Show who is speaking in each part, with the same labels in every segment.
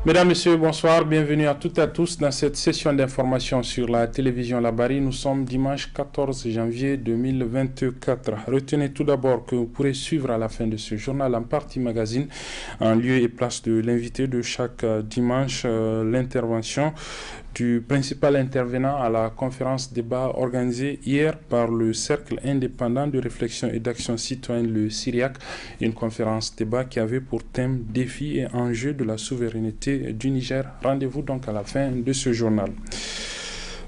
Speaker 1: Mesdames, Messieurs, bonsoir. Bienvenue à toutes et à tous dans cette session d'information sur la télévision Labari. Nous sommes dimanche 14 janvier 2024. Retenez tout d'abord que vous pourrez suivre à la fin de ce journal en partie magazine, en lieu et place de l'invité de chaque dimanche, l'intervention du principal intervenant à la conférence débat organisée hier par le Cercle indépendant de réflexion et d'action citoyenne, le CIRIAC, une conférence débat qui avait pour thème défis et enjeux de la souveraineté du Niger. Rendez-vous donc à la fin de ce journal.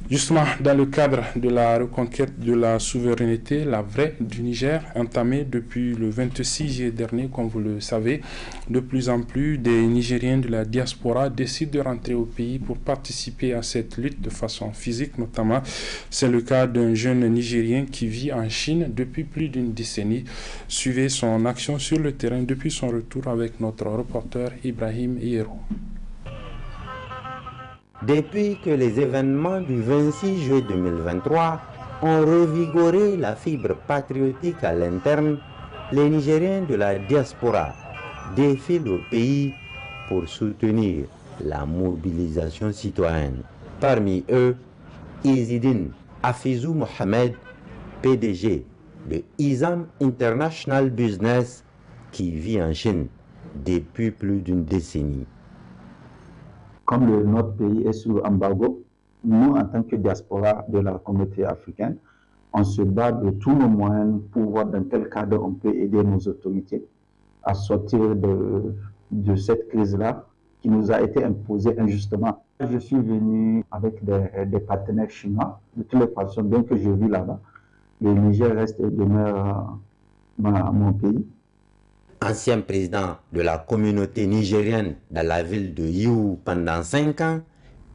Speaker 1: Justement, dans le cadre de la reconquête de la souveraineté, la vraie du Niger, entamée depuis le 26 juillet dernier, comme vous le savez, de plus en plus des Nigériens de la diaspora décident de rentrer au pays pour participer à cette lutte de façon physique, notamment. C'est le cas d'un jeune Nigérien qui vit en Chine depuis plus d'une décennie. Suivez son action sur le terrain depuis son retour avec notre reporter Ibrahim Hierro.
Speaker 2: Depuis que les événements du 26 juillet 2023 ont revigoré la fibre patriotique à l'interne, les Nigériens de la diaspora défilent au pays pour soutenir la mobilisation citoyenne. Parmi eux, Izzidine Afizou Mohamed, PDG de Izam International Business, qui vit en Chine depuis plus d'une décennie.
Speaker 3: Comme notre pays est sous embargo, nous, en tant que diaspora de la communauté africaine, on se bat de tous nos moyens pour voir dans quel cadre on peut aider nos autorités à sortir de cette crise-là qui nous a été imposée injustement. Je suis venu avec des partenaires chinois. De toutes les façons, bien que je vis là-bas, le Niger reste et demeure mon pays.
Speaker 2: Ancien président de la communauté nigérienne dans la ville de Yiwu pendant 5 ans,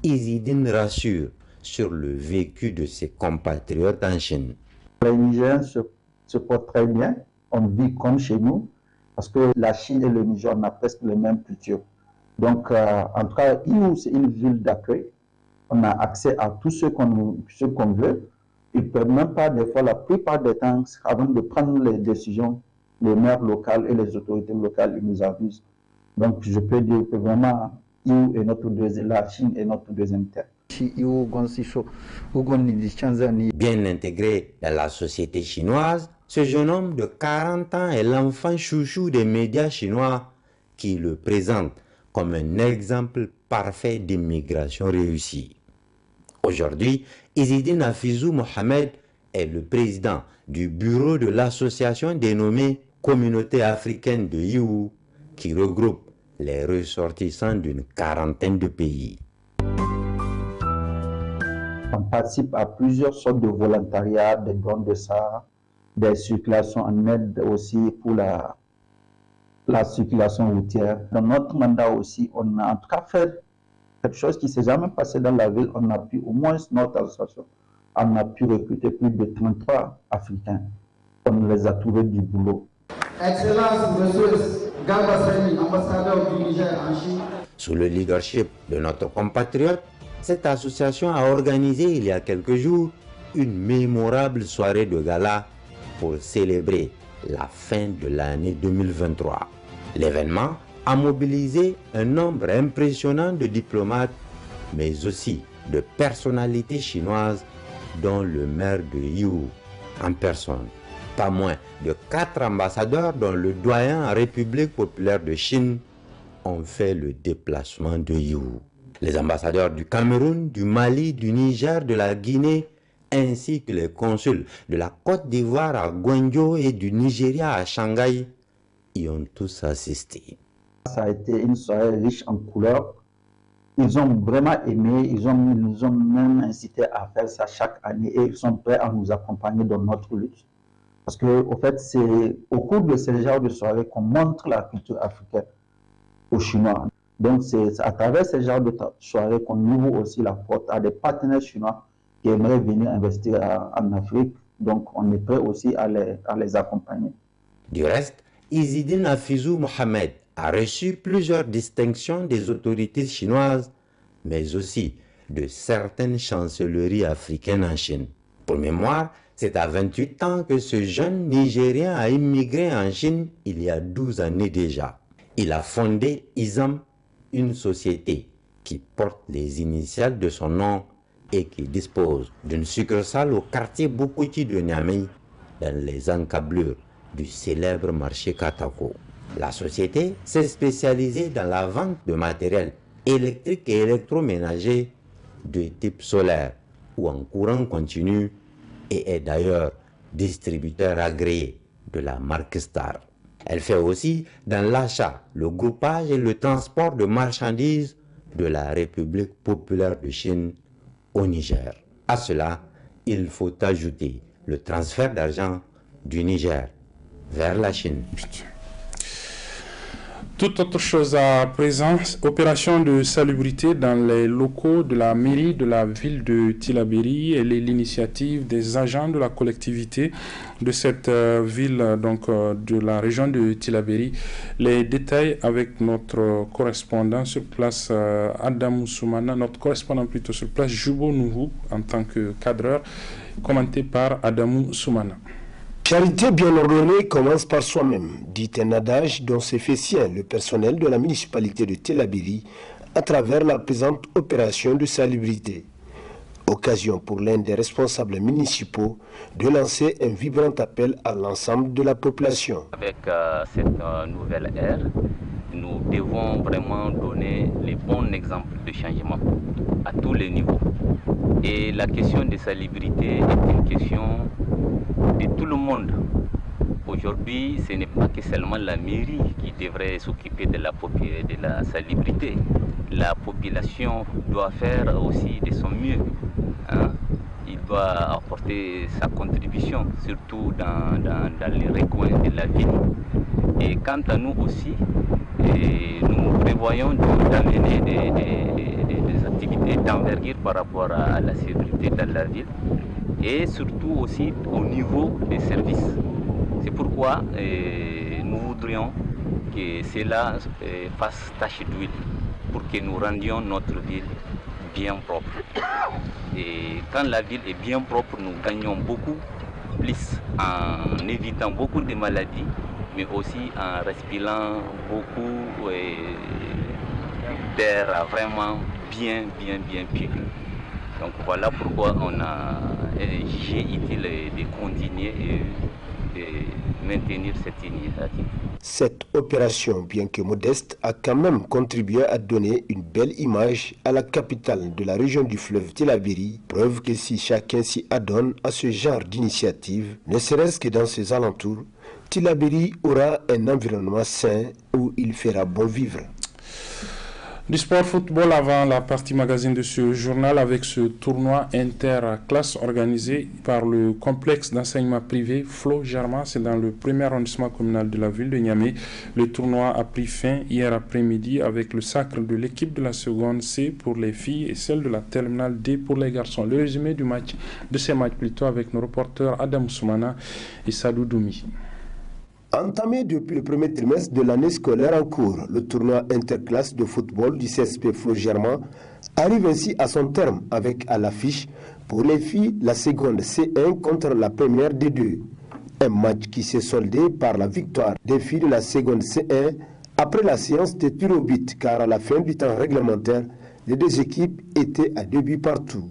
Speaker 2: Izzidine rassure sur le vécu de ses compatriotes en Chine.
Speaker 3: Les Nigériens se portent très bien, on vit comme chez nous, parce que la Chine et le Niger, on a presque les mêmes cultures. Donc, en tout cas, Yiwu, c'est une ville d'accueil. On a accès à tout ce qu'on veut. Ils ne peuvent même pas, des fois, la plupart des temps, avant de prendre les décisions, les maires locaux et les autorités locales, ils nous avisent. Donc, je peux dire que vraiment, la Chine est notre deuxième terre.
Speaker 2: Bien intégré dans la société chinoise, ce jeune homme de 40 ans est l'enfant chouchou des médias chinois qui le présente comme un exemple parfait d'immigration réussie. Aujourd'hui, Izzidine Afizou Mohamed est le président du bureau de l'association dénommée Communauté africaine de Yiwu, qui regroupe les ressortissants d'une quarantaine de pays.
Speaker 3: On participe à plusieurs sortes de volontariats, des dons de sang, des circulations en aide aussi pour la circulation routière. Dans notre mandat aussi, on a en tout cas fait quelque chose qui ne s'est jamais passé dans la ville. On a pu, au moins notre association, on a pu recruter plus de 33 Africains. On les a trouvés du boulot.
Speaker 4: Excellence, Monsieur Galbasani, ambassadeur du Niger en Chine.
Speaker 2: Sous le leadership de notre compatriote, cette association a organisé il y a quelques jours une mémorable soirée de gala pour célébrer la fin de l'année 2023. L'événement a mobilisé un nombre impressionnant de diplomates, mais aussi de personnalités chinoises, dont le maire de Yiwu en personne. Pas moins de 4 ambassadeurs, dont le doyen en République populaire de Chine, ont fait le déplacement de Yiwu. Les ambassadeurs du Cameroun, du Mali, du Niger, de la Guinée, ainsi que les consuls de la Côte d'Ivoire à Gwangjo et du Nigeria à Shanghai, y ont tous assisté.
Speaker 3: Ça a été une soirée riche en couleurs. Ils ont vraiment aimé, ils nous ont même incité à faire ça chaque année et ils sont prêts à nous accompagner dans notre lutte. Parce que, au fait, c'est au cours de ces genres de soirées qu'on montre la culture africaine aux Chinois. Donc, c'est à travers ces genres de soirées qu'on ouvre aussi la porte à des partenaires chinois qui aimeraient venir investir en Afrique. Donc, on est prêt aussi à les accompagner.
Speaker 2: Du reste, Izzidine Afizou Mohamed a reçu plusieurs distinctions des autorités chinoises, mais aussi de certaines chancelleries africaines en Chine. Pour mémoire, c'est à 28 ans que ce jeune Nigérien a immigré en Chine il y a 12 années déjà. Il a fondé Izam une société qui porte les initiales de son nom et qui dispose d'une succursale au quartier Bokouti de Niamey, dans les encablures du célèbre marché Katako. La société s'est spécialisée dans la vente de matériel électrique et électroménager de type solaire ou en courant continu et est d'ailleurs distributeur agréé de la marque Star. Elle fait aussi dans l'achat, le groupage et le transport de marchandises de la République populaire de Chine au Niger. À cela, il faut ajouter le transfert d'argent du Niger vers la Chine.
Speaker 1: Toute autre chose à présent, opération de salubrité dans les locaux de la mairie de la ville de Tillabéri. Elle est l'initiative des agents de la collectivité de cette ville, donc de la région de Tillabéri. Les détails avec notre correspondant sur place, Adamou Soumana, notre correspondant plutôt sur place, Joubo Nouhou, en tant que cadreur, commenté par Adamou Soumana.
Speaker 5: Charité bien ordonnée commence par soi-même, dit un adage dont s'est fait sien le personnel de la municipalité de Tillabéri à travers la présente opération de salubrité. Occasion pour l'un des responsables municipaux de lancer un vibrant appel à l'ensemble de la population.
Speaker 6: Avec cette nouvelle ère, nous devons vraiment donner les bons exemples de changement à tous les niveaux. Et la question de salubrité est une question de tout le monde. Aujourd'hui, ce n'est pas que seulement la mairie qui devrait s'occuper de la salubrité. La population doit faire aussi de son mieux. Il doit apporter sa contribution, surtout dans les recoins de la ville. Et quant à nous aussi, nous prévoyons d'amener des activités d'envergure par rapport à la sécurité dans la ville et surtout aussi au niveau des services. C'est pourquoi nous voudrions que cela fasse tache d'huile pour que nous rendions notre ville bien propre. Et quand la ville est bien propre, nous gagnons beaucoup plus en évitant beaucoup de maladies, mais aussi en respirant beaucoup d'air vraiment bien pur. Donc voilà pourquoi j'ai utile de continuer et de maintenir cette initiative.
Speaker 5: Cette opération, bien que modeste, a quand même contribué à donner une belle image à la capitale de la région du fleuve Tillabéri, preuve que si chacun s'y adonne à ce genre d'initiative, ne serait-ce que dans ses alentours, Tillabéri aura un environnement sain où il fera bon vivre.
Speaker 1: Du sport football avant la partie magazine de ce journal avec ce tournoi interclasse organisé par le complexe d'enseignement privé Flo Germain. C'est dans le premier arrondissement communal de la ville de Niamey. Le tournoi a pris fin hier après-midi avec le sacre de l'équipe de la seconde C pour les filles et celle de la terminale D pour les garçons. Le résumé de ces matchs plutôt avec nos reporters Adam Soumana et Sadou Doumi.
Speaker 5: Entamé depuis le premier trimestre de l'année scolaire en cours, le tournoi interclasse de football du CSP Flo Germain arrive ainsi à son terme avec à l'affiche pour les filles la seconde C1 contre la première D2. Un match qui s'est soldé par la victoire des filles de la seconde C1 après la séance des tirs au but, car à la fin du temps réglementaire, les deux équipes étaient à 2 buts partout.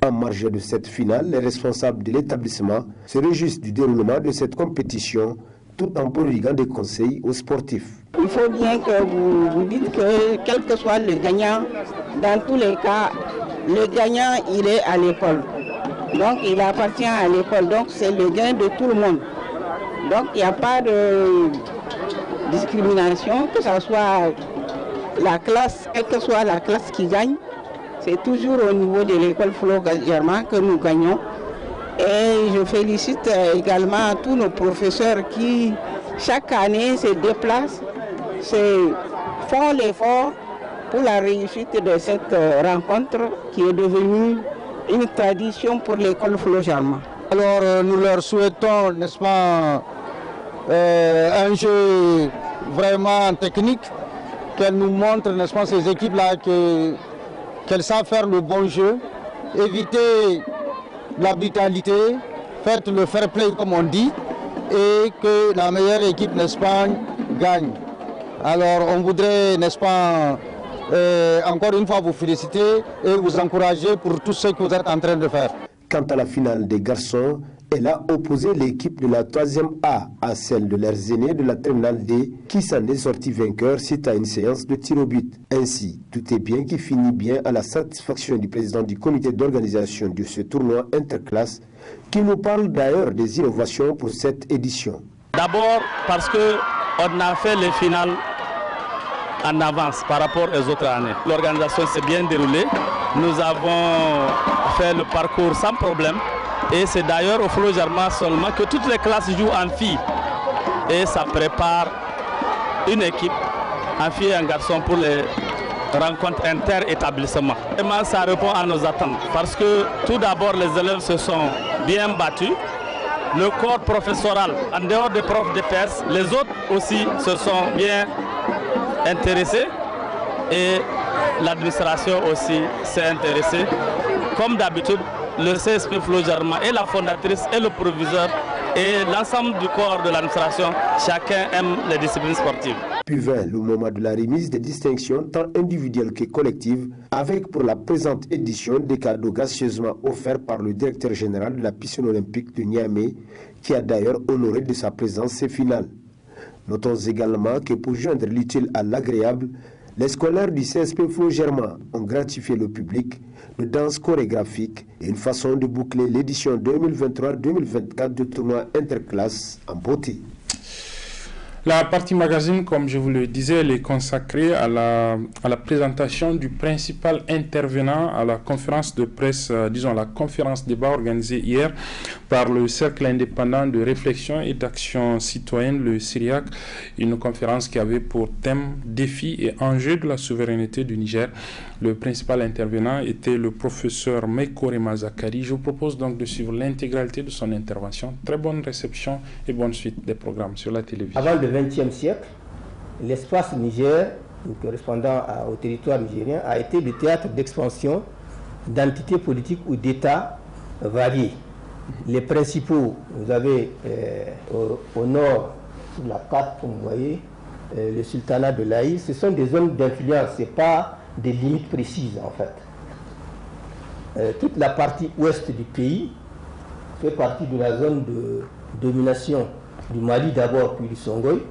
Speaker 5: En marge de cette finale, les responsables de l'établissement se réjouissent du déroulement de cette compétition tout en prodiguant des conseils aux sportifs.
Speaker 7: Il faut bien que vous dites que quel que soit le gagnant, dans tous les cas, le gagnant, il est à l'école. Donc, il appartient à l'école. Donc, c'est le gain de tout le monde. Donc, il n'y a pas de discrimination, que ce soit la classe, quelle que soit la classe qui gagne. C'est toujours au niveau de l'école Flo Germain que nous gagnons. Et je félicite également tous nos professeurs qui, chaque année, se déplacent, font l'effort pour la réussite de cette rencontre qui est devenue une tradition pour l'école Flo Germain.
Speaker 8: Alors nous leur souhaitons, n'est-ce pas, un jeu vraiment technique, qu'elles nous montrent, n'est-ce pas, ces équipes-là, qu'elles savent faire le bon jeu, éviter la brutalité, faites le fair play comme on dit, et que la meilleure équipe, n'est-ce pas, gagne. Alors on voudrait, n'est-ce pas, encore une fois vous féliciter et vous encourager pour tout ce que vous êtes en train de faire.
Speaker 5: Quant à la finale des garçons, elle a opposé l'équipe de la 3e A à celle de leurs aînés de la terminale D qui s'en est sorti vainqueur suite à une séance de tir au but. Ainsi, tout est bien qui finit bien à la satisfaction du président du comité d'organisation de ce tournoi interclasse qui nous parle d'ailleurs des innovations pour cette édition.
Speaker 9: D'abord parce qu'on a fait les finales en avance par rapport aux autres années. L'organisation s'est bien déroulée. Nous avons fait le parcours sans problème. Et c'est d'ailleurs au Flot Germain seulement que toutes les classes jouent en filles. Et ça prépare une équipe, en filles et en garçons, pour les rencontres inter-établissements. Vraiment, ça répond à nos attentes. Parce que tout d'abord, les élèves se sont bien battus. Le corps professoral, en dehors des profs de PS, les autres aussi se sont bien intéressés. Et l'administration aussi s'est intéressée. Comme d'habitude, le CSP Flot Germain et la fondatrice et le proviseur et l'ensemble du corps de l'administration, chacun aime les disciplines sportives.
Speaker 5: Puis vint le moment de la remise des distinctions tant individuelles que collectives, avec pour la présente édition des cadeaux gracieusement offerts par le directeur général de la piscine olympique de Niamey, qui a d'ailleurs honoré de sa présence ces finales. Notons également que pour joindre l'utile à l'agréable, les scolaires du CSP Flot Germain ont gratifié le public de danse chorégraphique et une façon de boucler l'édition 2023-2024 du tournoi interclasse en beauté.
Speaker 1: La partie magazine, comme je vous le disais, elle est consacrée à la présentation du principal intervenant à la conférence de presse, disons la conférence débat organisée hier par le Cercle indépendant de réflexion et d'action citoyenne, le CIRIAC, une conférence qui avait pour thème défis et enjeux de la souveraineté du Niger. Le principal intervenant était le professeur Mekorema Zakari. Je vous propose donc de suivre l'intégralité de son intervention. Très bonne réception et bonne suite des programmes sur la télévision.
Speaker 10: Avant le XXe siècle, l'espace Niger, correspondant au territoire nigérien, a été le théâtre d'expansion d'entités politiques ou d'États variés. Les principaux, vous avez au nord, sur la carte, comme vous voyez, le sultanat de l'Aïr, ce sont des zones d'influence, ce n'est pas des limites précises en fait. Toute la partie ouest du pays fait partie de la zone de domination du Mali d'abord, puis du Songhai.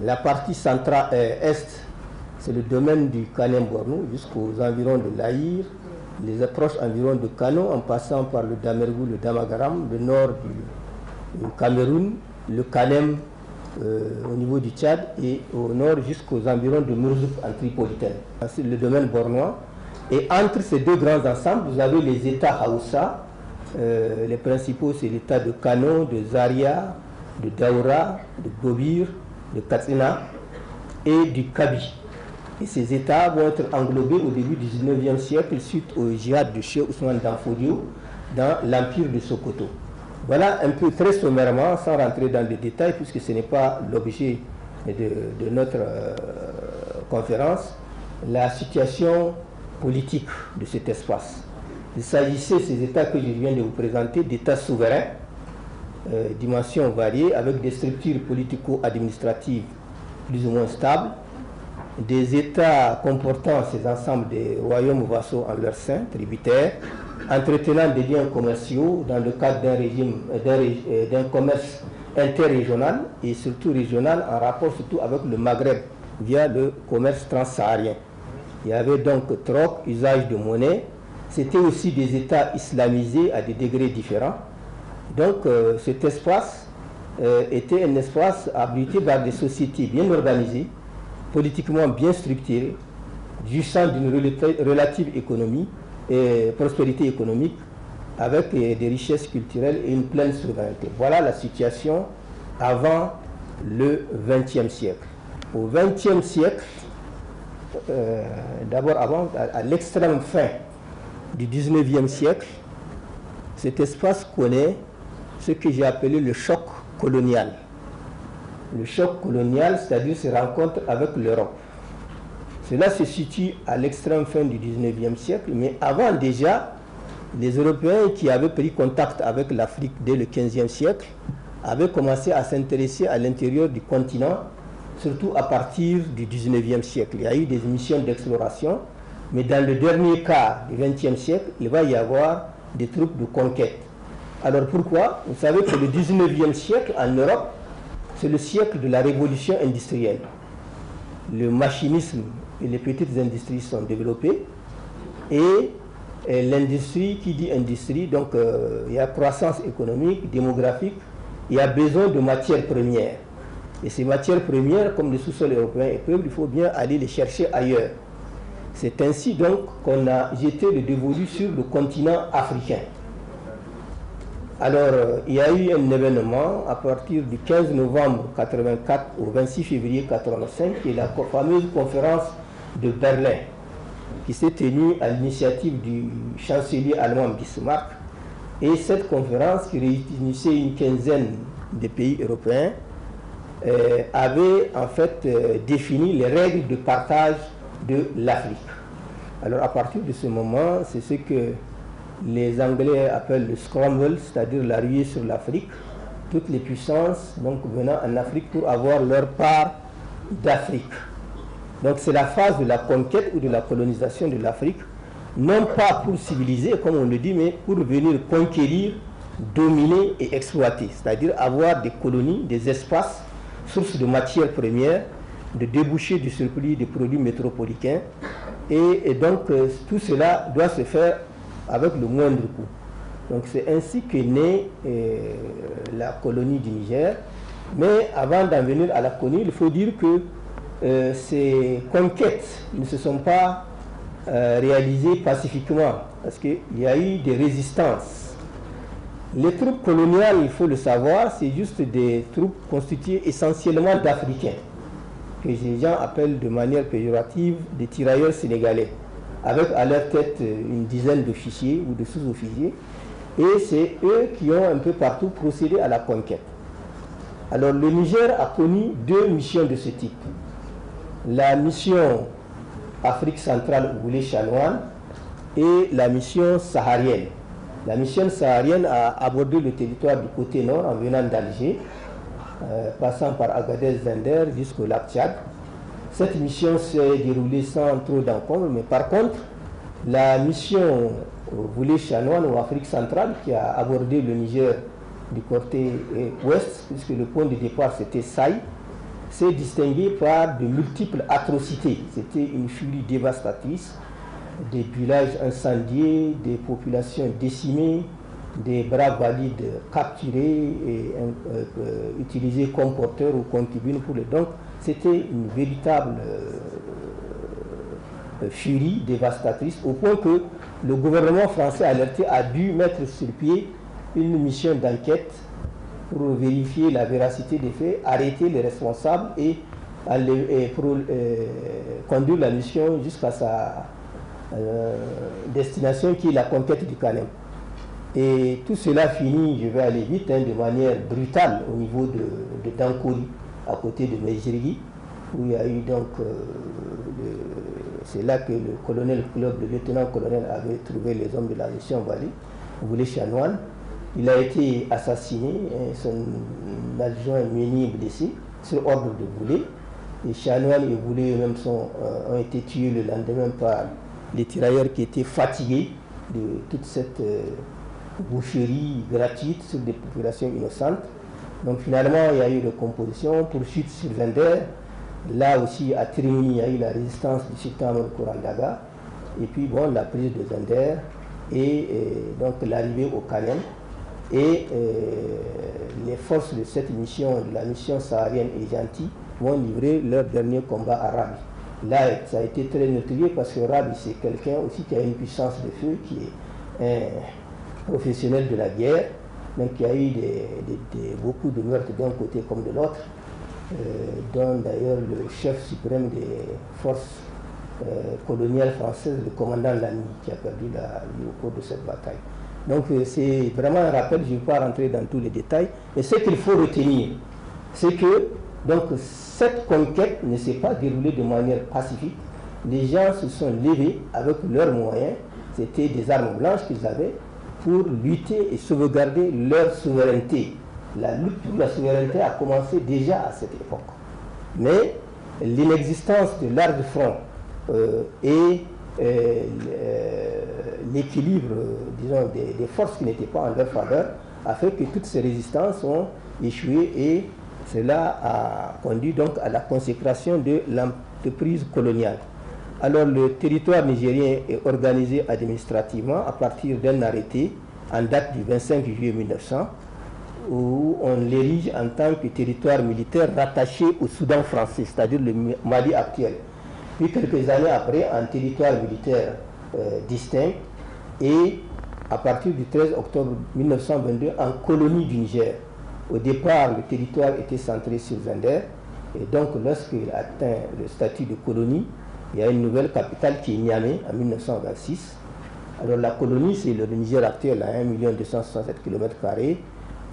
Speaker 10: La partie centrale est, c'est le domaine du Kanem-Bornou jusqu'aux environs de l'Aïr, les approches environs de Kano en passant par le Damergou, le Damagaram, le nord du Cameroun, le Kanem au niveau du Tchad et au nord jusqu'aux environs de Mourzouk en Tripolitaine. C'est le domaine bornois. Et entre ces deux grands ensembles, vous avez les États Haoussa. Les principaux, c'est l'État de Kano, de Zaria, de Daoura, de Gobir, de Katsina et du Kabi. Et ces États vont être englobés au début du 19e siècle suite au djihad de Cheikh Ousmane Danfodio dans l'empire de Sokoto. Voilà un peu très sommairement, sans rentrer dans les détails, puisque ce n'est pas l'objet de notre conférence, la situation politique de cet espace. Il s'agissait, ces États que je viens de vous présenter, d'États souverains, dimensions variées, avec des structures politico-administratives plus ou moins stables, des États comportant ces ensembles des royaumes vassaux en leur sein, tributaires, entretenant des liens commerciaux dans le cadre d'un commerce interrégional et surtout régional en rapport surtout avec le Maghreb via le commerce transsaharien. Il y avait donc troc, usage de monnaie. C'était aussi des États islamisés à des degrés différents. Donc cet espace était un espace abrité par des sociétés bien organisées, politiquement bien structurées, jouissant d'une relative économie et prospérité économique, avec des richesses culturelles et une pleine souveraineté. Voilà la situation avant le XXe siècle. Au XXe siècle, d'abord à l'extrême fin du XIXe siècle, cet espace connaît ce que j'ai appelé le choc colonial. Le choc colonial, c'est-à-dire ses rencontres avec l'Europe. Cela se situe à l'extrême fin du XIXe siècle, mais avant déjà, les Européens qui avaient pris contact avec l'Afrique dès le XVe siècle avaient commencé à s'intéresser à l'intérieur du continent surtout à partir du 19e siècle. Il y a eu des missions d'exploration, mais dans le dernier quart du 20e siècle, il va y avoir des troupes de conquête. Alors pourquoi? Vous savez que le 19e siècle en Europe, c'est le siècle de la révolution industrielle. Le machinisme et les petites industries sont développées, et l'industrie, qui dit industrie, donc il y a croissance économique, démographique, il y a besoin de matières premières. Et ces matières premières, comme le sous-sol européen est pauvre, il faut bien aller les chercher ailleurs. C'est ainsi donc qu'on a jeté le dévolu sur le continent africain. Alors, il y a eu un événement à partir du 15 novembre 1984 au 26 février 1985, qui est la fameuse conférence de Berlin, qui s'est tenue à l'initiative du chancelier allemand Bismarck. Et cette conférence, qui réunissait une quinzaine de pays européens, avait en fait défini les règles de partage de l'Afrique. Alors à partir de ce moment, c'est ce que les Anglais appellent le scramble, c'est-à-dire la ruée sur l'Afrique. Toutes les puissances donc venant en Afrique pour avoir leur part d'Afrique. Donc c'est la phase de la conquête ou de la colonisation de l'Afrique, non pas pour civiliser comme on le dit, mais pour venir conquérir, dominer et exploiter, c'est-à-dire avoir des colonies, des espaces, sources de matières premières, de débouchés du surplus des produits métropolitains, et donc tout cela doit se faire avec le moindre coût. Donc c'est ainsi qu'est née la colonie du Niger. Mais avant d'en venir à la colonie, il faut dire que ces conquêtes ne se sont pas réalisées pacifiquement, parce qu'il y a eu des résistances. Les troupes coloniales, il faut le savoir, c'est juste des troupes constituées essentiellement d'Africains, que les gens appellent de manière péjorative des tirailleurs sénégalais, avec à leur tête une dizaine d'officiers ou de sous-officiers, et c'est eux qui ont un peu partout procédé à la conquête. Alors le Niger a connu deux missions de ce type. La mission Afrique centrale où voulait Chanoine et la mission saharienne. La mission saharienne a abordé le territoire du côté nord en venant d'Alger, passant par Agadez, Zender jusqu'au lac Tchad. Cette mission s'est déroulée sans trop d'encombre, mais par contre, la mission voulait Chanoine ou Afrique centrale, qui a abordé le Niger du côté ouest, puisque le point de départ c'était Saï, s'est distingué par de multiples atrocités. C'était une furie dévastatrice, des villages incendiés, des populations décimées, des braves valides capturés et utilisés comme porteurs ou concubines pour les dons. C'était une véritable furie dévastatrice, au point que le gouvernement français alerté a dû mettre sur pied une mission d'enquête pour vérifier la véracité des faits, arrêter les responsables et conduire la mission jusqu'à sa destination, qui est la conquête du Kanem. Et tout cela finit, je vais aller vite, de manière brutale au niveau de Dankori, à côté de Mejrigi, où il y a eu donc, c'est là que le colonel Club, le lieutenant-colonel, avait trouvé les hommes de la mission Vallée, Boulé Chanoine. Il a été assassiné, son adjoint Méni blessé, sur ordre de Boulé. Et Chanoine et Boulé eux-mêmes ont été tués le lendemain par les tirailleurs qui étaient fatigués de toute cette boucherie gratuite sur des populations innocentes. Donc finalement, il y a eu recomposition, poursuite sur Zender. Là aussi, à Trimini, il y a eu la résistance du sultan Korandaga. Et puis, bon, la prise de Zender et donc l'arrivée au Kanem. Et les forces de cette mission, de la mission saharienne et gentille, vont livrer leur dernier combat à Rabi. Là, ça a été très notorié parce que Rabi, c'est quelqu'un aussi qui a une puissance de feu, qui est un professionnel de la guerre. Donc il y a eu beaucoup de meurtres d'un côté comme de l'autre, dont d'ailleurs le chef suprême des forces coloniales françaises, le commandant Lamy, qui a perdu la vie au cours de cette bataille. Donc c'est vraiment un rappel, je ne vais pas rentrer dans tous les détails, mais ce qu'il faut retenir, c'est que donc, cette conquête ne s'est pas déroulée de manière pacifique. Les gens se sont levés avec leurs moyens, c'était des armes blanches qu'ils avaient, pour lutter et sauvegarder leur souveraineté. La lutte pour la souveraineté a commencé déjà à cette époque. Mais l'inexistence de larges fronts et l'équilibre, disons, des forces qui n'étaient pas en leur faveur a fait que toutes ces résistances ont échoué et cela a conduit donc à la consécration de l'entreprise coloniale. Alors le territoire nigérien est organisé administrativement à partir d'un arrêté en date du 25 juillet 1900 où on l'érige en tant que territoire militaire rattaché au Soudan français, c'est-à-dire le Mali actuel. Puis quelques années après, un territoire militaire distinct et à partir du 13 octobre 1922 en colonie du Niger. Au départ, le territoire était centré sur Zender et donc lorsqu'il atteint le statut de colonie, il y a une nouvelle capitale qui est Niamey en 1926. Alors la colonie, c'est le Niger actuel à 1 267 km²,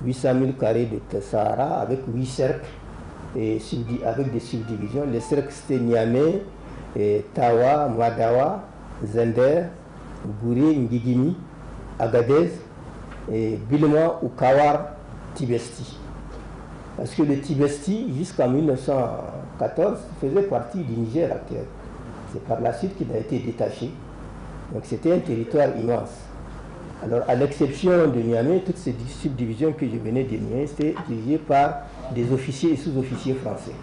Speaker 10: 800 000 carrés de Sahara avec 8 cercles et avec des subdivisions. Les cercles c'était Niamey, Tawa, Madawa, Zender, Gouré, Ngigimi, Agadez, et Bilma ou Kawar, Tibesti. Parce que le Tibesti, jusqu'en 1914, faisait partie du Niger actuel. C'est par la suite qu'il a été détaché. Donc c'était un territoire immense. Alors à l'exception de Niamey, toutes ces subdivisions que je venais d'énumérer, étaient dirigées par des officiers et sous-officiers français.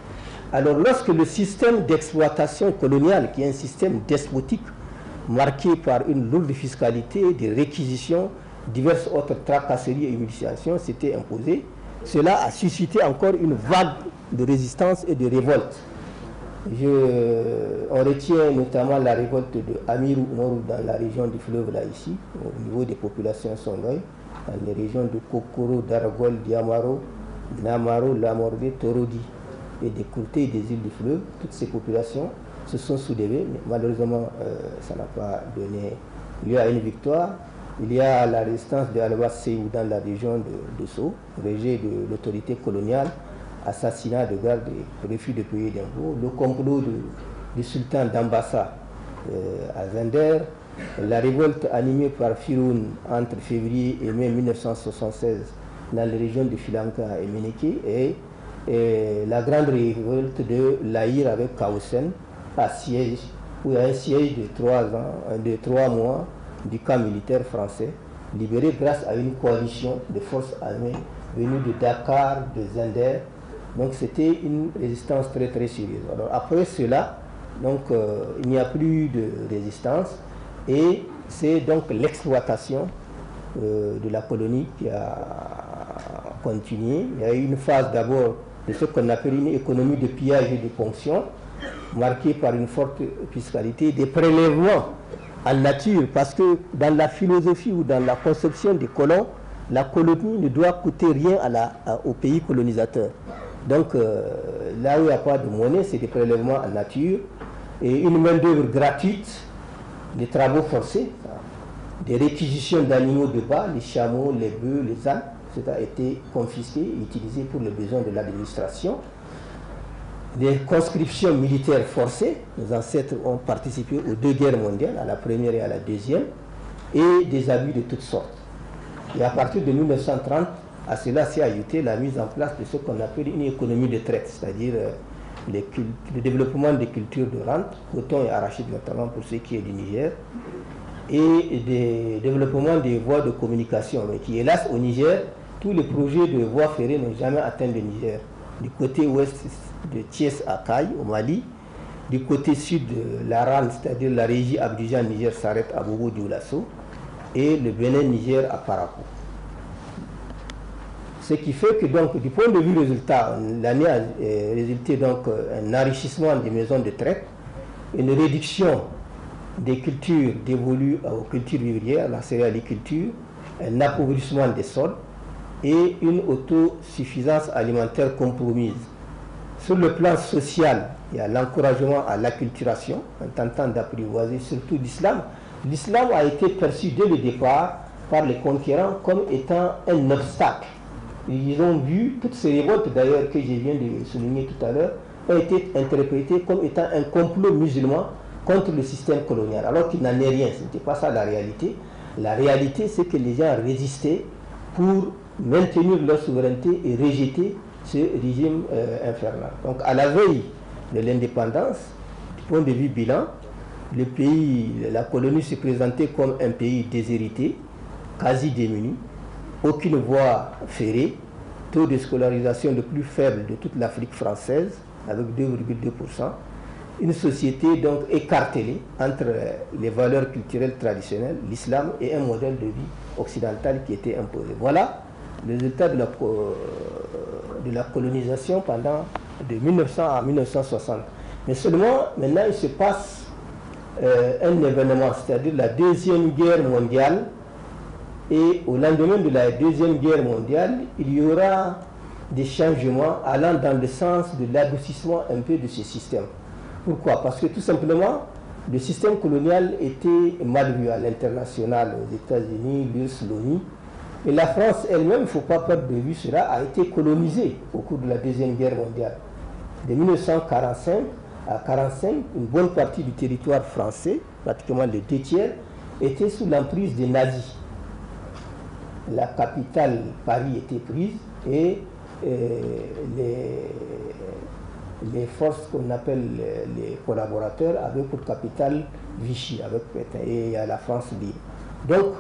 Speaker 10: Alors lorsque le système d'exploitation coloniale, qui est un système despotique, marqué par une lourde fiscalité, des réquisitions, diverses autres tracasseries et humiliations s'étaient imposées, cela a suscité encore une vague de résistance et de révolte. On retient notamment la révolte de Amirou Umaru dans la région du fleuve là ici, au niveau des populations Songhai, dans les régions de Kokoro, Daragol, Diamaro, Namaro, Lamordé, Torodi et des Kourtés et des îles du fleuve. Toutes ces populations se sont soulevées, mais malheureusement ça n'a pas donné lieu à une victoire. Il y a la résistance de Alba Seyou dans la région de Sceaux, rejet de l'autorité coloniale, assassinat de garde et refus de payer d'impôts, le complot du sultan d'Ambassa à Zender, la révolte animée par Firoun entre février et mai 1976 dans les régions de Filanka et Ménéké, et la grande révolte de l'Aïr avec Kaoussen à siège, où il y a un siège de 3 mois du camp militaire français, libéré grâce à une coalition de forces armées venues de Dakar, de Zender. Donc c'était une résistance très très sérieuse. Alors après cela, donc, il n'y a plus de résistance et c'est donc l'exploitation de la colonie qui a continué. Il y a eu une phase d'abord de ce qu'on appelle une économie de pillage et de ponction, marquée par une forte fiscalité, des prélèvements en nature, parce que dans la philosophie ou dans la conception des colons, la colonie ne doit coûter rien au pays colonisateur. Donc là où il n'y a pas de monnaie, c'est des prélèvements en nature et une main-d'œuvre gratuite, des travaux forcés, des réquisitions d'animaux de bas, les chameaux, les bœufs, les ânes, ça a été confisqué et utilisé pour les besoins de l'administration. Des conscriptions militaires forcées, nos ancêtres ont participé aux 2 guerres mondiales, à la première et à la deuxième, et des abus de toutes sortes. Et à partir de 1930, à cela s'est ajouté la mise en place de ce qu'on appelle une économie de traite, c'est-à-dire le développement des cultures de rente, coton et arachide notamment pour ce qui est du Niger, et des développements des voies de communication, mais qui hélas au Niger, tous les projets de voies ferrées n'ont jamais atteint le Niger. Du côté ouest de Thiès à Kaye, au Mali, du côté sud de l'Aran, c'est-à-dire la régie Abidjan-Niger s'arrête à Bobo-Dioulasso, et le Bénin-Niger à Parakou. Ce qui fait que donc, du point de vue résultat, l'année a résulté donc un enrichissement des maisons de traite, une réduction des cultures dévolues aux cultures vivrières, la céréaliculture, un appauvrissement des sols et une autosuffisance alimentaire compromise. Sur le plan social, il y a l'encouragement à l'acculturation, en tentant d'apprivoiser surtout l'islam. L'islam a été perçu dès le départ par les conquérants comme étant un obstacle. Ils ont vu, toutes ces révoltes d'ailleurs que je viens de souligner tout à l'heure, ont été interprétées comme étant un complot musulman contre le système colonial, alors qu'il n'en est rien, ce n'était pas ça la réalité. La réalité, c'est que les gens résistaient pour maintenir leur souveraineté et rejeter ce régime infernal. Donc à la veille de l'indépendance, du point de vue bilan, le pays, la colonie se présentait comme un pays déshérité, quasi démuni, aucune voie ferrée, taux de scolarisation le plus faible de toute l'Afrique française, avec 2,2%, une société donc écartelée entre les valeurs culturelles traditionnelles, l'islam et un modèle de vie occidental qui était imposé. Voilà le résultat de la colonisation pendant de 1900 à 1960. Mais seulement maintenant il se passe un événement, c'est-à-dire la Deuxième Guerre mondiale, et au lendemain de la Deuxième Guerre mondiale, il y aura des changements allant dans le sens de l'adoucissement un peu de ce système. Pourquoi? Parce que tout simplement, le système colonial était mal vu à l'international, aux États-Unis, l'URSS, l'ONU. Et la France elle-même, il ne faut pas perdre de vue cela, a été colonisée au cours de la Deuxième Guerre mondiale. De 1945 à 1945, une bonne partie du territoire français, pratiquement les 2/3, était sous l'emprise des nazis. La capitale, Paris, était prise et les forces qu'on appelle les collaborateurs avaient pour capitale Vichy, avec Pétain, et à la France libre. Donc,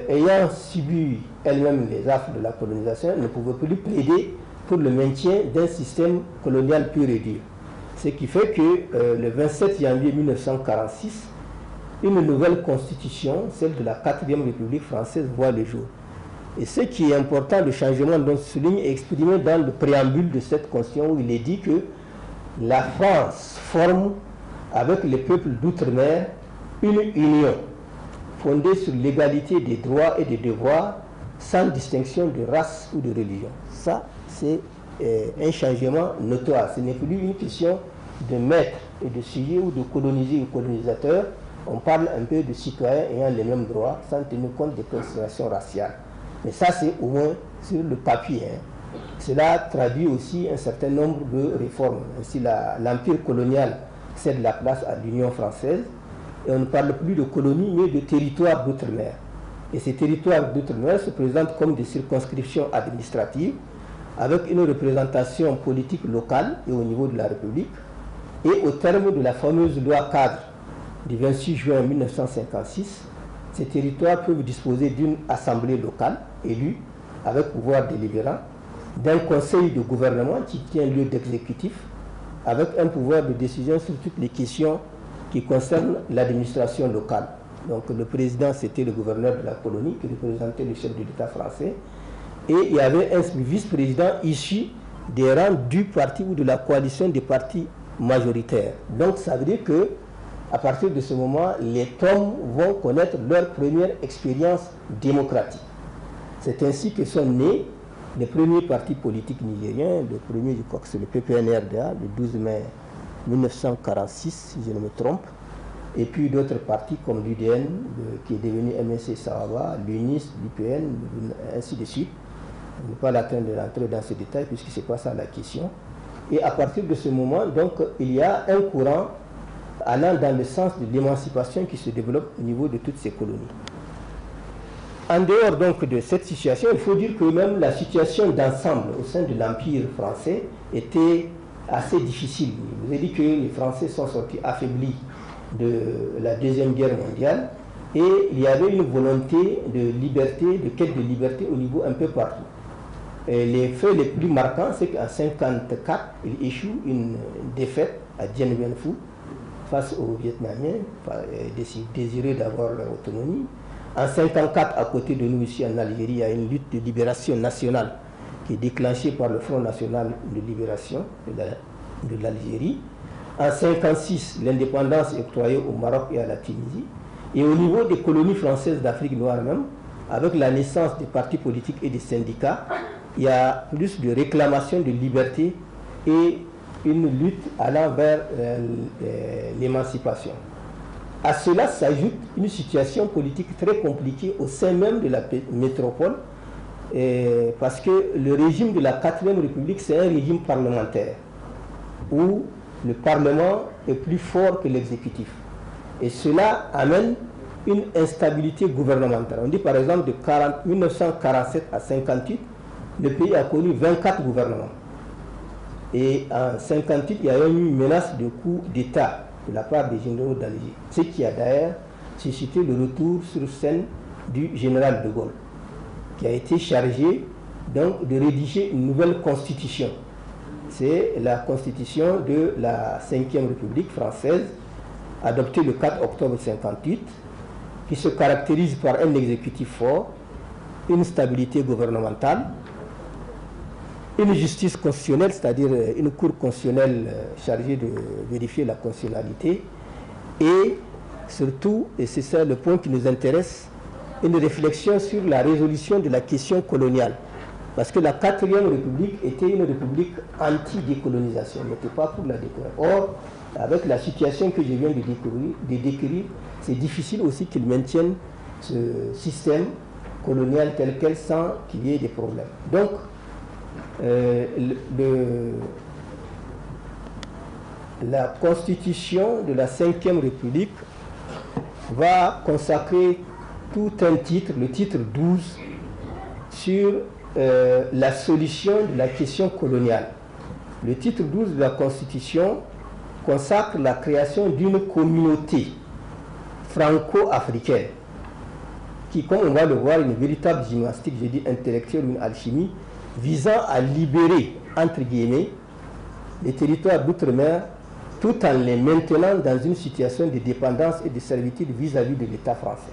Speaker 10: ayant subi elle-même les affres de la colonisation, elle ne pouvait plus plaider pour le maintien d'un système colonial pur et dur. Ce qui fait que le 27 janvier 1946, une nouvelle constitution, celle de la 4e République française, voit le jour. Et ce qui est important, le changement dont se souligne est exprimé dans le préambule de cette constitution où il est dit que la France forme avec les peuples d'outre-mer une union fondée sur l'égalité des droits et des devoirs sans distinction de race ou de religion. Ça, c'est un changement notoire. Ce n'est plus une question de maître et de sujet ou de coloniser ou colonisateur. On parle un peu de citoyens ayant les mêmes droits sans tenir compte des considérations raciales. Mais ça, c'est au moins sur le papier. Cela traduit aussi un certain nombre de réformes. Ainsi, l'empire colonial cède la place à l'Union française et on ne parle plus de colonies mais de territoires d'outre-mer. Et ces territoires d'outre-mer se présentent comme des circonscriptions administratives avec une représentation politique locale et au niveau de la République. Et au terme de la fameuse loi cadre du 26 juin 1956, ces territoires peuvent disposer d'une assemblée locale élue avec pouvoir délibérant, d'un conseil de gouvernement qui tient lieu d'exécutif avec un pouvoir de décision sur toutes les questions qui concernent l'administration locale. Donc le président, c'était le gouverneur de la colonie qui représentait le chef de l'État français, et il y avait un vice-président issu des rangs du parti ou de la coalition des partis majoritaires. Donc ça veut dire que à partir de ce moment, les TOM vont connaître leur première expérience démocratique. C'est ainsi que sont nés les premiers partis politiques nigériens. Le premier, je crois que c'est le PPNRDA, le 12 mai 1946, si je ne me trompe. Et puis d'autres partis comme l'UDN, qui est devenu MNC Sawaba, l'UNIS, l'UPN, ainsi de suite. On n'est pas là en train de rentrer dans ces détails puisque ce n'est pas ça la question. Et à partir de ce moment, donc, il y a un courant allant dans le sens de l'émancipation qui se développe au niveau de toutes ces colonies. En dehors donc de cette situation, il faut dire que même la situation d'ensemble au sein de l'Empire français était assez difficile. Je vous ai dit que les Français sont sortis affaiblis de la Deuxième Guerre mondiale et il y avait une volonté de liberté, de quête de liberté au niveau un peu partout. Et les faits les plus marquants, c'est qu'en 1954, il échoue une défaite à Dien Bien Phu face aux Vietnamiens, désirés d'avoir leur autonomie. En 1954, à côté de nous ici en Algérie, il y a une lutte de libération nationale qui est déclenchée par le Front national de libération de l'Algérie. En 1956, l'indépendance est octroyée au Maroc et à la Tunisie. Et au niveau des colonies françaises d'Afrique noire même, avec la naissance des partis politiques et des syndicats, il y a plus de réclamations de liberté et une lutte allant vers l'émancipation. À cela s'ajoute une situation politique très compliquée au sein même de la métropole, parce que le régime de la 4e République, c'est un régime parlementaire, où le Parlement est plus fort que l'exécutif. Et cela amène une instabilité gouvernementale. On dit par exemple de 1947 à 1958, le pays a connu 24 gouvernements. Et en 1958, il y a eu une menace de coup d'État de la part des généraux d'Alger. Ce qui a d'ailleurs suscité le retour sur scène du général de Gaulle, qui a été chargé donc de rédiger une nouvelle constitution. C'est la constitution de la 5e République française, adoptée le 4 octobre 1958, qui se caractérise par un exécutif fort, une stabilité gouvernementale, une justice constitutionnelle, c'est-à-dire une cour constitutionnelle chargée de vérifier la constitutionnalité, et surtout, et c'est ça le point qui nous intéresse, une réflexion sur la résolution de la question coloniale. Parce que la 4e République était une république anti-décolonisation, n'était pas pour la découverte. Or, avec la situation que je viens de décrire, c'est difficile aussi qu'ils maintiennent ce système colonial tel quel sans qu'il y ait des problèmes. Donc, la constitution de la 5e République va consacrer tout un titre, le titre 12, sur la solution de la question coloniale. Le titre 12 de la Constitution consacre la création d'une communauté franco-africaine qui, comme on va le voir, une véritable gymnastique, je dis intellectuelle, une alchimie, visant à libérer, entre guillemets, les territoires d'outre-mer tout en les maintenant dans une situation de dépendance et de servitude vis-à-vis de l'État français.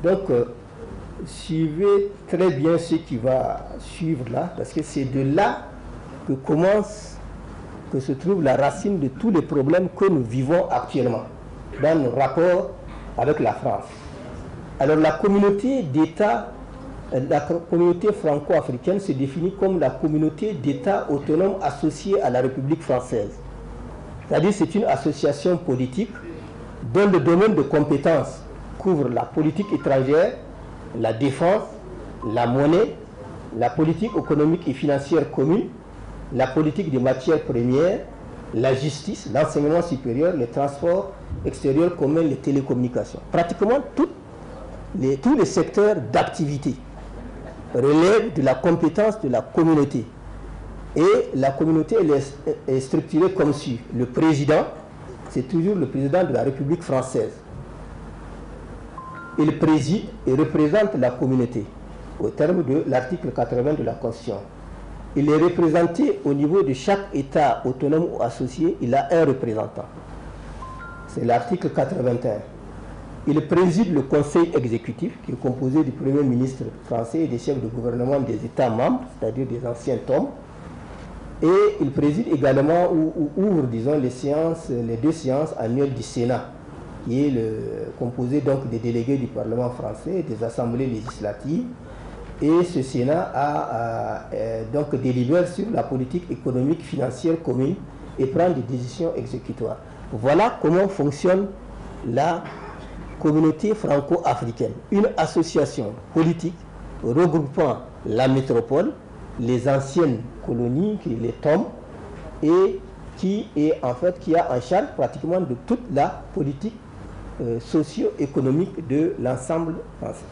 Speaker 10: Donc, suivez très bien ce qui va suivre là, parce que c'est de là que se trouve la racine de tous les problèmes que nous vivons actuellement dans nos rapports avec la France. Alors la communauté d'État, la communauté franco-africaine se définit comme la communauté d'États autonomes associés à la République française. C'est-à-dire c'est une association politique dont le domaine de compétence couvre la politique étrangère, la défense, la monnaie, la politique économique et financière commune, la politique des matières premières, la justice, l'enseignement supérieur, les transports extérieurs communs, les télécommunications. Pratiquement tous les secteurs d'activité relèvent de la compétence de la communauté. Et la communauté est structurée comme suit. Le président, c'est toujours le président de la République française. Il préside et représente la communauté au terme de l'article 80 de la Constitution. Il est représenté au niveau de chaque État autonome ou associé, il a un représentant. C'est l'article 81. Il préside le conseil exécutif qui est composé du Premier ministre français et des chefs de gouvernement des États membres, c'est-à-dire des anciens tomes. Et il préside également ou ouvre, disons, les 2 séances annuelles du Sénat, qui est composé donc des délégués du Parlement français et des assemblées législatives. Et ce Sénat a donc délibéré sur la politique économique financière commune et prend des décisions exécutoires. Voilà comment fonctionne la communauté franco-africaine. Une association politique regroupant la métropole, les anciennes colonies, les TOM, et qui a en charge pratiquement de toute la politique socio-économique de l'ensemble français.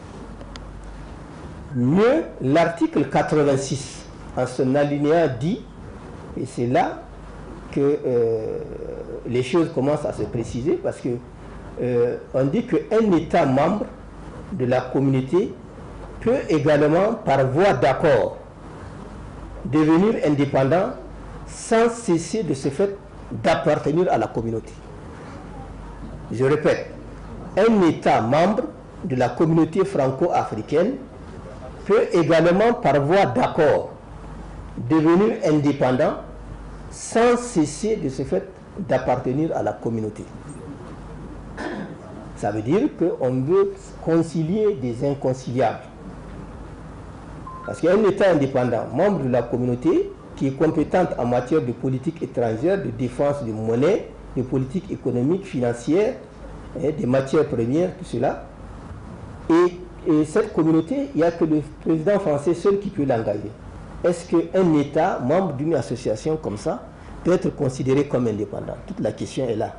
Speaker 10: Mieux, l'article 86, en son alinéa dit, et c'est là que les choses commencent à se préciser, parce que on dit qu'un État membre de la communauté peut également, par voie d'accord, devenir indépendant sans cesser de ce fait d'appartenir à la communauté. Je répète, un État membre de la communauté franco-africaine peut également, par voie d'accord, devenir indépendant sans cesser de ce fait d'appartenir à la communauté. Ça veut dire qu'on veut concilier des inconciliables. Parce qu'il y a un État indépendant, membre de la communauté, qui est compétente en matière de politique étrangère, de défense de monnaie, de politique économique, financière, des matières premières, tout cela. Et cette communauté, il n'y a que le président français seul qui peut l'engager. Est-ce qu'un État, membre d'une association comme ça, peut être considéré comme indépendant? Toute la question est là.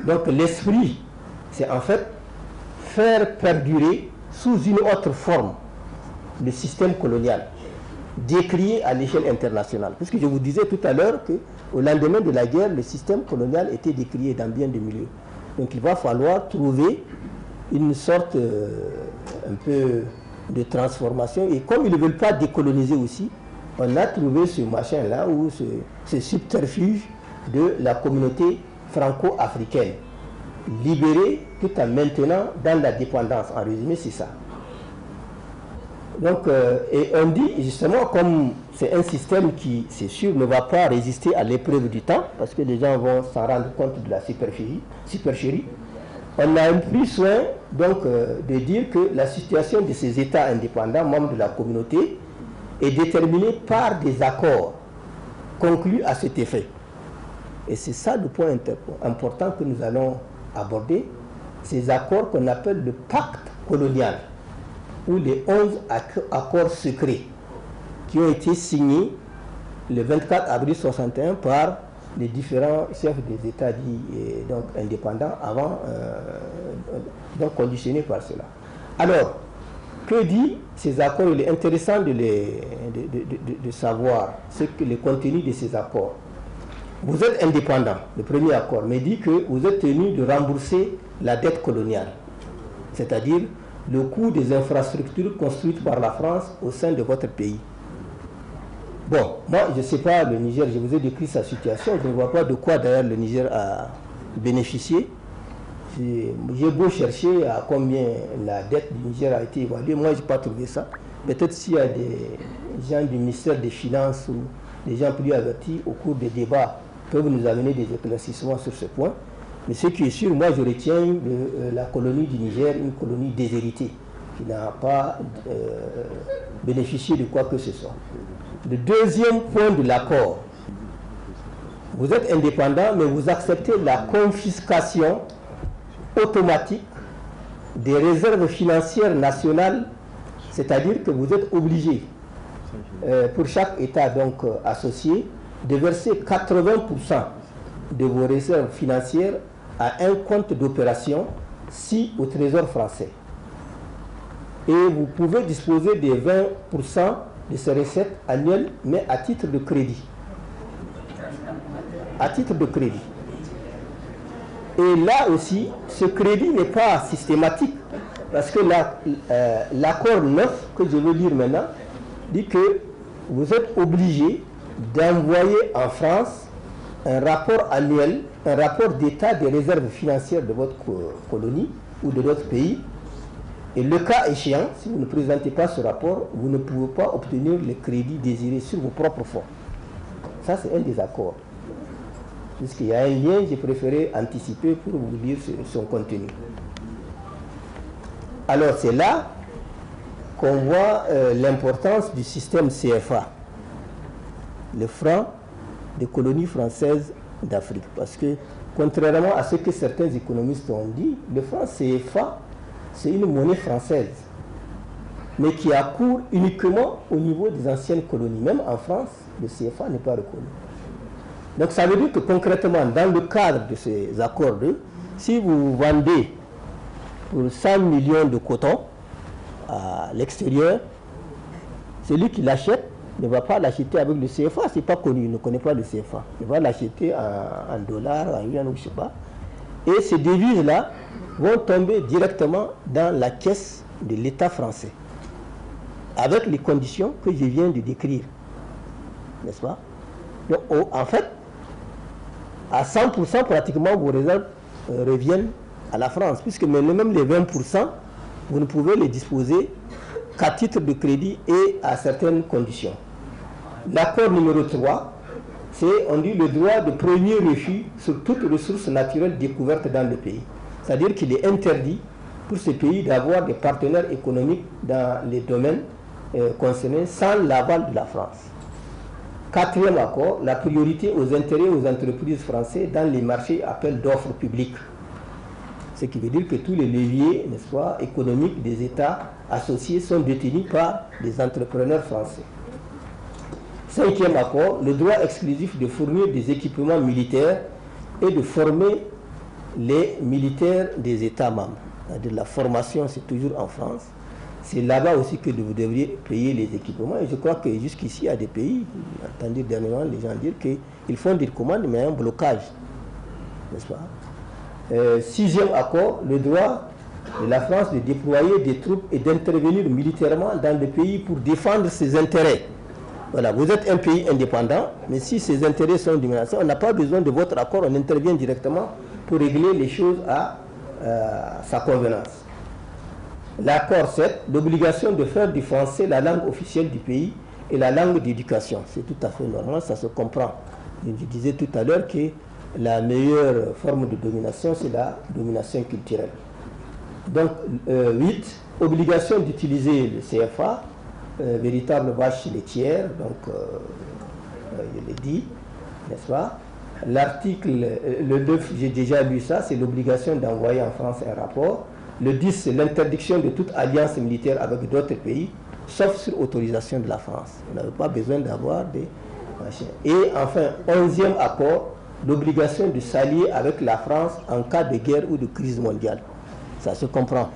Speaker 10: Donc l'esprit, c'est en fait faire perdurer sous une autre forme le système colonial, décrié à l'échelle internationale. Puisque je vous disais tout à l'heure qu'au lendemain de la guerre, le système colonial était décrié dans bien des milieux. Donc il va falloir trouver une sorte un peu de transformation. Et comme ils ne veulent pas décoloniser aussi, on a trouvé ce machin-là, ou ce subterfuge de la communauté franco-africaine, libérée tout en maintenant dans la dépendance. En résumé, c'est ça. Donc, et on dit justement, comme c'est un système qui, c'est sûr, ne va pas résister à l'épreuve du temps, parce que les gens vont s'en rendre compte de la supercherie, on a pris soin donc de dire que la situation de ces États indépendants, membres de la communauté, est déterminée par des accords conclus à cet effet. Et c'est ça le point important que nous allons aborder, ces accords qu'on appelle le pacte colonial, ou les 11 accords secrets qui ont été signés le 24 avril 1961 par les différents chefs des États dits donc indépendants, avant, donc conditionnés par cela. Alors, que dit ces accords? Il est intéressant de savoir ce que le contenu de ces accords. Vous êtes indépendant, le premier accord, mais dit que vous êtes tenu de rembourser la dette coloniale, c'est-à-dire le coût des infrastructures construites par la France au sein de votre pays. Bon, moi je ne sais pas, le Niger, je vous ai décrit sa situation, je ne vois pas de quoi d'ailleurs le Niger a bénéficié. J'ai beau chercher à combien la dette du Niger a été évaluée, moi je n'ai pas trouvé ça. Peut-être s'il y a des gens du ministère des Finances ou des gens plus avertis au cours des débats peuvent nous amener des éclaircissements sur ce point. Mais ce qui est sûr, moi je retiens de la colonie du Niger une colonie déshéritée, qui n'a pas bénéficié de quoi que ce soit. Le deuxième point de l'accord, vous êtes indépendant, mais vous acceptez la confiscation automatique des réserves financières nationales, c'est-à-dire que vous êtes obligé, pour chaque État donc associé, de verser 80% de vos réserves financières à un compte d'opération, si au Trésor français. Et vous pouvez disposer des 20% de ces recettes annuelles, mais à titre de crédit. À titre de crédit. Et là aussi, ce crédit n'est pas systématique, parce que l'accord 9, que je vais lire maintenant, dit que vous êtes obligé d'envoyer en France un rapport annuel, un rapport d'état des réserves financières de votre colonie ou de votre pays. Et le cas échéant, si vous ne présentez pas ce rapport, vous ne pouvez pas obtenir le crédit désiré sur vos propres fonds. Ça, c'est un des accords. Puisqu'il y a un lien, j'ai préféré anticiper pour vous dire son contenu. Alors, c'est là qu'on voit l'importance du système CFA, le franc des colonies françaises d'Afrique. Parce que, contrairement à ce que certains économistes ont dit, le franc CFA, c'est une monnaie française, mais qui a cours uniquement au niveau des anciennes colonies. Même en France, le CFA n'est pas reconnu. Donc ça veut dire que concrètement, dans le cadre de ces accords, si vous vendez pour 100 millions de coton à l'extérieur, celui qui l'achète ne va pas l'acheter avec le CFA, c'est pas connu, il ne connaît pas le CFA. Il va l'acheter en dollars, en yuan, ou je ne sais pas. Et ces devises-là vont tomber directement dans la caisse de l'État français, avec les conditions que je viens de décrire. N'est-ce pas? Donc, en fait, à 100%, pratiquement, vos réserves reviennent à la France, puisque même les 20%, vous ne pouvez les disposer qu'à titre de crédit et à certaines conditions. L'accord numéro 3, c'est, on dit, le droit de premier refus sur toutes ressources naturelles découvertes dans le pays. C'est-à-dire qu'il est interdit pour ces pays d'avoir des partenaires économiques dans les domaines concernés sans l'aval de la France. Quatrième accord, la priorité aux intérêts aux entreprises françaises dans les marchés appels d'offres publiques. Ce qui veut dire que tous les leviers, n'est-ce pas, économiques des États associés sont détenus par des entrepreneurs français. Cinquième accord, le droit exclusif de fournir des équipements militaires et de former les militaires des États membres. C'est-à-dire la formation, c'est toujours en France. c'est là-bas aussi que vous devriez payer les équipements. Et je crois que jusqu'ici, il y a des pays, j'ai entendu dernièrement les gens dire qu'ils font des commandes, mais il y a un blocage. N'est-ce pas? 6e accord, le droit de la France de déployer des troupes et d'intervenir militairement dans le pays pour défendre ses intérêts. Voilà, vous êtes un pays indépendant, mais si ses intérêts sont menacés, on n'a pas besoin de votre accord, on intervient directement pour régler les choses à sa convenance. L'accord 7, l'obligation de faire du français la langue officielle du pays et la langue d'éducation. C'est tout à fait normal, ça se comprend. Je disais tout à l'heure que la meilleure forme de domination, c'est la domination culturelle. Donc, 8, obligation d'utiliser le CFA, véritable vache laitière, donc je l'ai dit, n'est-ce pas? L'article, le 9, j'ai déjà lu ça, c'est l'obligation d'envoyer en France un rapport. Le 10, c'est l'interdiction de toute alliance militaire avec d'autres pays, sauf sur autorisation de la France. On n'avait pas besoin d'avoir des machins. Et enfin, 11e accord, l'obligation de s'allier avec la France en cas de guerre ou de crise mondiale. Ça se comprend.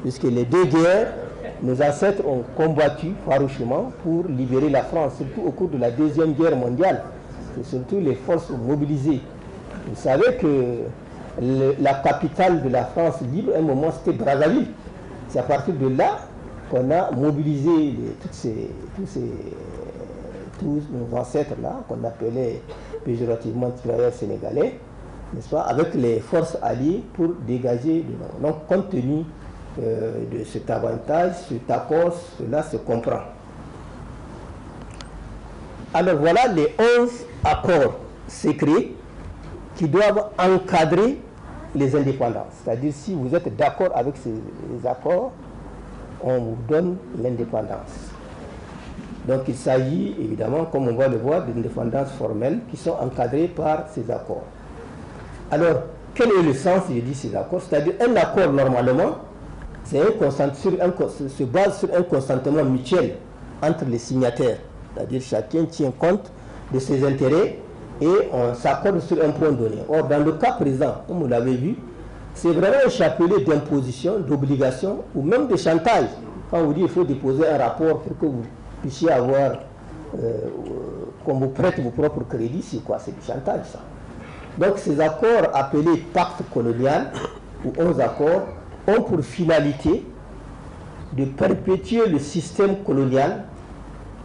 Speaker 10: Puisque les deux guerres, nos ancêtres ont combattu farouchement pour libérer la France, surtout au cours de la Deuxième Guerre mondiale. C'est surtout les forces mobilisées. Vous savez que la capitale de la France libre, à un moment, c'était Brazzaville. C'est à partir de là qu'on a mobilisé tous nos ancêtres-là, qu'on appelait péjorativement tirailleurs sénégalais, n'est-ce pas, avec les forces alliées pour dégager le nord. Donc, compte tenu de cet avantage, cet accord, cela se comprend. Alors voilà les 11 accords secrets qui doivent encadrer les indépendances. C'est-à-dire, si vous êtes d'accord avec ces accords, on vous donne l'indépendance. Donc il s'agit évidemment, comme on va le voir, d'indépendances formelles qui sont encadrées par ces accords. Alors, quel est le sens, je dis, ces accords? C'est-à-dire, un accord, normalement, se base sur un consentement mutuel entre les signataires. C'est-à-dire, chacun tient compte de ses intérêts et on s'accorde sur un point donné. Or, dans le cas présent, comme vous l'avez vu, c'est vraiment un chapelet d'imposition, d'obligation ou même de chantage. Quand vous dites qu'il faut déposer un rapport pour que vous puissiez avoir, qu'on vous prête vos propres crédits, c'est quoi? C'est du chantage, ça. Donc, ces accords appelés pacte colonial, ou 11 accords, ont pour finalité de perpétuer le système colonial,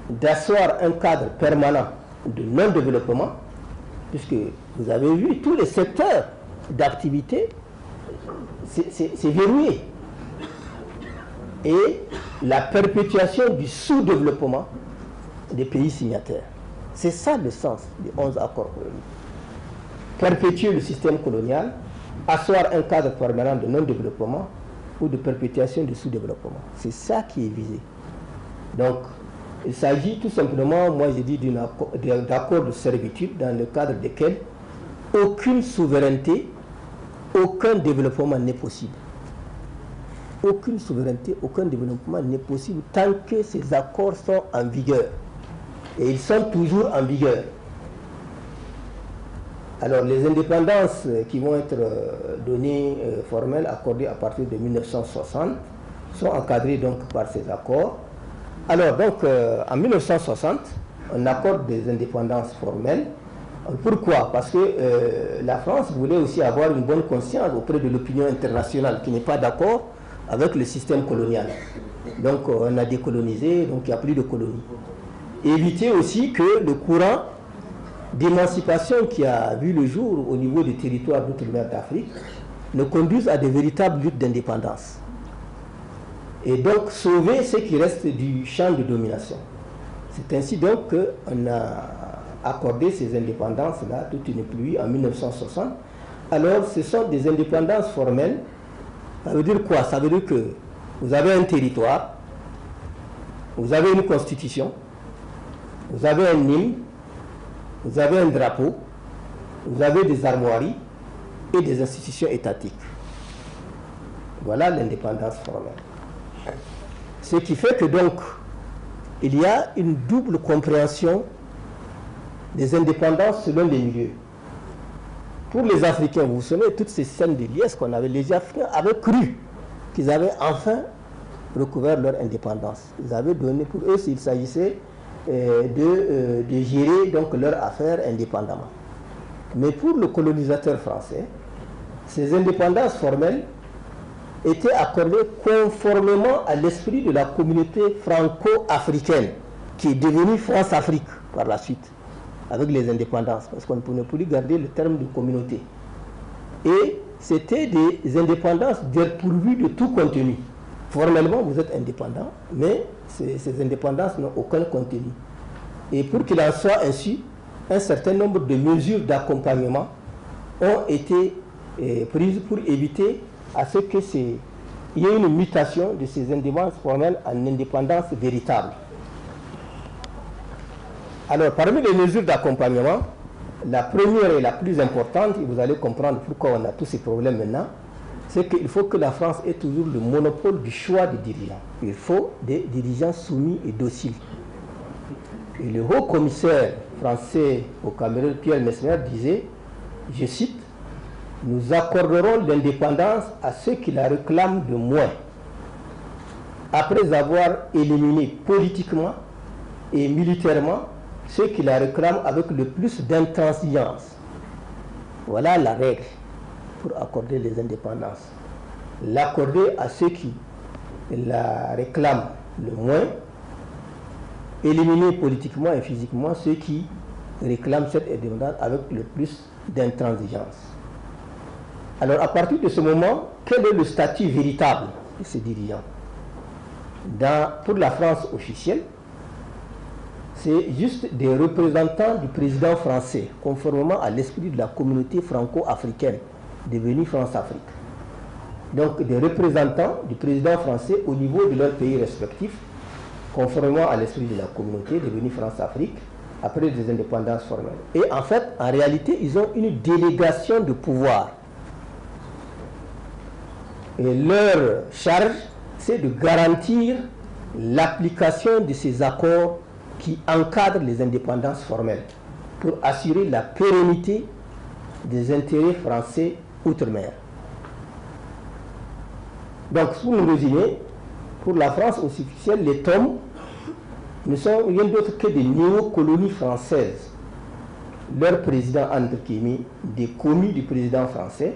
Speaker 10: d'asseoir un cadre permanent de non-développement, puisque vous avez vu tous les secteurs d'activité, c'est verrouillé. Et la perpétuation du sous-développement des pays signataires. C'est ça le sens des 11 accords coloniaux. Perpétuer le système colonial, asseoir un cadre permanent de non-développement ou de perpétuation du sous-développement. C'est ça qui est visé. Donc, il s'agit tout simplement, moi j'ai dit, d'accords de servitude dans le cadre desquels aucune souveraineté, aucun développement n'est possible. Aucune souveraineté, aucun développement n'est possible tant que ces accords sont en vigueur. Et ils sont toujours en vigueur. Alors les indépendances qui vont être données formelles, accordées à partir de 1960, sont encadrées donc par ces accords. Alors donc en 1960, on accorde des indépendances formelles. Pourquoi? Parce que la France voulait aussi avoir une bonne conscience auprès de l'opinion internationale qui n'est pas d'accord avec le système colonial. Donc on a décolonisé, donc il n'y a plus de colonies. Éviter aussi que le courant d'émancipation qui a vu le jour au niveau des territoires d'outre-mer d'Afrique ne conduise à de véritables luttes d'indépendance. Et donc sauver ce qui reste du champ de domination. C'est ainsi donc qu'on a accordé ces indépendances-là, toute une pluie, en 1960. Alors ce sont des indépendances formelles. Ça veut dire quoi? Ça veut dire que vous avez un territoire, vous avez une constitution, vous avez un hymne, vous avez un drapeau, vous avez des armoiries et des institutions étatiques. Voilà l'indépendance formelle. Ce qui fait que donc, il y a une double compréhension des indépendances selon les milieux. Pour les Africains, vous vous souvenez, toutes ces scènes de liesse qu'on avait, les Africains avaient cru qu'ils avaient enfin recouvert leur indépendance. Ils avaient donné, pour eux, s'il s'agissait de gérer donc leurs affaires indépendamment. Mais pour le colonisateur français, ces indépendances formelles étaient accordées conformément à l'esprit de la communauté franco-africaine, qui est devenue France-Afrique par la suite, avec les indépendances, parce qu'on ne pouvait plus garder le terme de communauté. Et c'était des indépendances dépourvues de tout contenu. Formellement, vous êtes indépendant, mais ces indépendances n'ont aucun contenu. Et pour qu'il en soit ainsi, un certain nombre de mesures d'accompagnement ont été prises pour éviter à ce qu'il y ait une mutation de ces indépendances formelles en indépendance véritable. Alors, parmi les mesures d'accompagnement, la première et la plus importante, et vous allez comprendre pourquoi on a tous ces problèmes maintenant, c'est qu'il faut que la France ait toujours le monopole du choix des dirigeants. Il faut des dirigeants soumis et dociles. Et le haut commissaire français au Cameroun, Pierre Messmer, disait, je cite, « Nous accorderons l'indépendance à ceux qui la réclament de moins, après avoir éliminé politiquement et militairement ceux qui la réclament avec le plus d'intransigeance. » Voilà la règle pour accorder les indépendances. L'accorder à ceux qui la réclament le moins, éliminer politiquement et physiquement ceux qui réclament cette indépendance avec le plus d'intransigeance. Alors à partir de ce moment, quel est le statut véritable de ces dirigeants? Pour la France officielle, c'est juste des représentants du président français, conformément à l'esprit de la communauté franco-africaine, devenue France-Afrique. Donc des représentants du président français au niveau de leur pays respectif, conformément à l'esprit de la communauté devenue France-Afrique, après des indépendances formelles. Et en fait, en réalité, ils ont une délégation de pouvoir. Et leur charge, c'est de garantir l'application de ces accords qui encadrent les indépendances formelles pour assurer la pérennité des intérêts français outre-mer. Donc, pour nous résumer, pour la France officielle, les tomes ne sont rien d'autre que des néocolonies françaises. Leur président, entre guillemets, des commis du président français,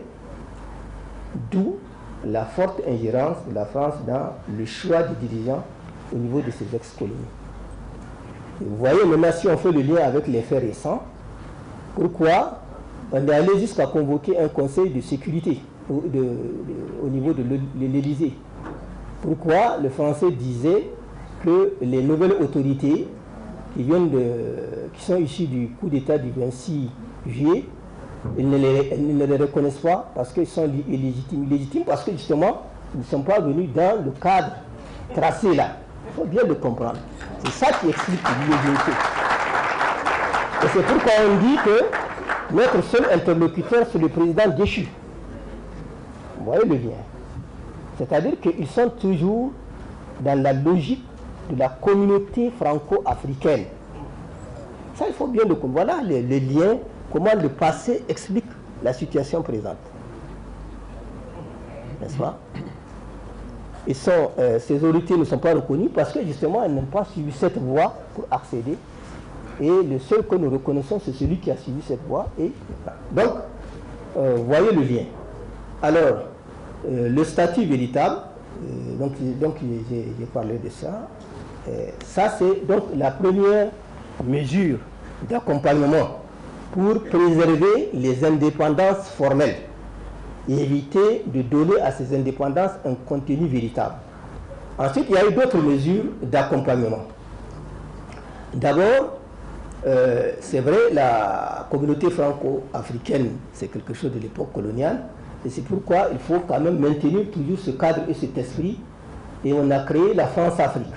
Speaker 10: d'où la forte ingérence de la France dans le choix des dirigeants au niveau de ses ex-colonies. Vous voyez maintenant, si on fait le lien avec les faits récents, pourquoi on est allé jusqu'à convoquer un conseil de sécurité au niveau de l'Élysée. Pourquoi le Français disait que les nouvelles autorités qui sont issues du coup d'État du 26 juillet, ils ne les reconnaissent pas parce qu'ils sont illégitimes. Illégitimes parce que justement, ils ne sont pas venus dans le cadre tracé là. Il faut bien le comprendre. C'est ça qui explique l'illégalité. Et c'est pourquoi on dit que notre seul interlocuteur, c'est le président déchu. Vous voyez le lien. C'est-à-dire qu'ils sont toujours dans la logique de la communauté franco-africaine. Ça, il faut bien le comprendre. Voilà le lien, comment le passé explique la situation présente. N'est-ce pas? Ces autorités ne sont pas reconnues parce que justement, elles n'ont pas suivi cette voie pour accéder. Et le seul que nous reconnaissons, c'est celui qui a suivi cette voie. Et donc, voyez le lien. Alors, le statut véritable, donc j'ai parlé de ça. Ça, c'est donc la première mesure d'accompagnement pour préserver les indépendances formelles et éviter de donner à ces indépendances un contenu véritable. Ensuite, il y a eu d'autres mesures d'accompagnement. D'abord, c'est vrai, la communauté franco-africaine, c'est quelque chose de l'époque coloniale, et c'est pourquoi il faut quand même maintenir toujours ce cadre et cet esprit, et on a créé la France-Afrique.